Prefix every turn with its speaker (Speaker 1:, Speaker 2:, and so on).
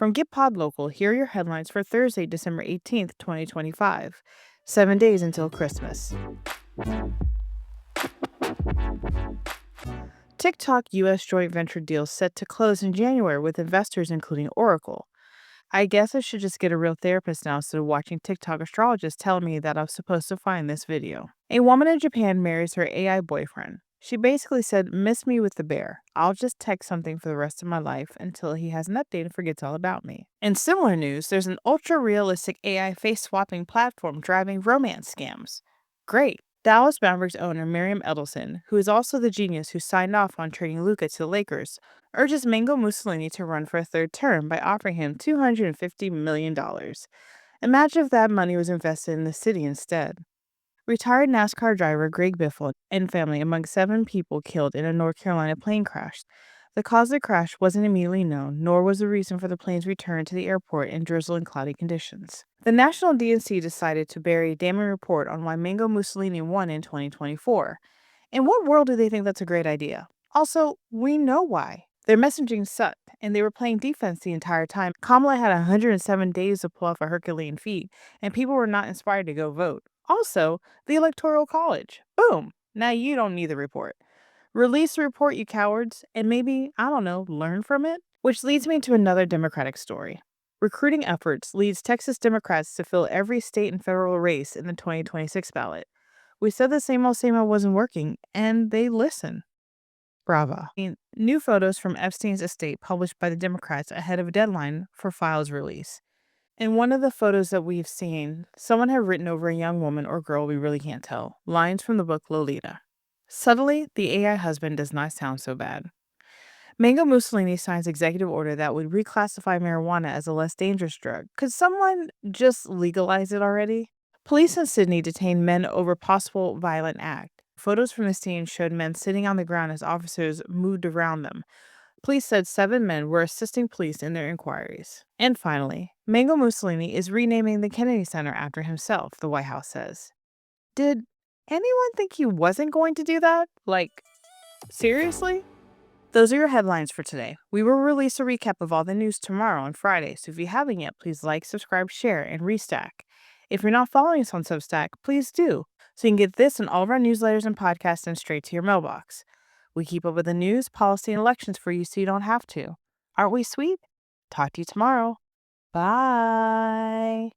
Speaker 1: From Get Pod Local, here are your headlines for Thursday, December 18th, 2025, 7 days until Christmas. TikTok US joint venture deal set to close in January with investors including Oracle. I guess I should just get a real therapist now instead of watching TikTok astrologists tell me that I'm supposed to find this video. A woman in Japan marries her AI boyfriend. She basically said, "Miss me with the bear. I'll just text something for the rest of my life until he has an update and forgets all about me." In similar news, there's an ultra realistic AI face swapping platform driving romance scams. Great. Dallas Mavericks owner Miriam Edelson, who is also the genius who signed off on trading Luka to the Lakers, urges Mango Mussolini to run for a third term by offering him $250 million. Imagine if that money was invested in the city instead. Retired NASCAR driver Greg Biffle and family among 7 people killed in a North Carolina plane crash. The cause of the crash wasn't immediately known, nor was the reason for the plane's return to the airport in drizzle and cloudy conditions. The National DNC decided to bury a damning report on why Mango Mussolini won in 2024. In what world do they think that's a great idea? Also, we know why. Their messaging sucked, and they were playing defense the entire time. Kamala had 107 days to pull off a Herculean feat, and people were not inspired to go vote. Also, the Electoral College. Boom! Now you don't need the report. Release the report, you cowards, and maybe, I don't know, learn from it? Which leads me to another Democratic story. Recruiting efforts leads Texas Democrats to fill every state and federal race in the 2026 ballot. We said the same old wasn't working, and they listen. Brava. New photos from Epstein's estate published by the Democrats ahead of a deadline for files release. In one of the photos that we've seen, someone had written over a young woman or girl, we really can't tell, lines from the book Lolita. Subtly, the AI husband does not sound so bad. Mango Mussolini signs executive order that would reclassify marijuana as a less dangerous drug. Could someone just legalize it already? Police in Sydney detained men over possible violent act. Photos from the scene showed men sitting on the ground as officers moved around them. Police said 7 men were assisting police in their inquiries. And finally, Mango Mussolini is renaming the Kennedy Center after himself, the White House says. Did anyone think he wasn't going to do that? Like, seriously? Those are your headlines for today. We will release a recap of all the news tomorrow on Friday, so if you haven't yet, please like, subscribe, share, and restack. If you're not following us on Substack, please do, so you can get this and all of our newsletters and podcasts sent straight to your mailbox. We keep up with the news, policy, and elections for you so you don't have to. Aren't we sweet? Talk to you tomorrow. Bye.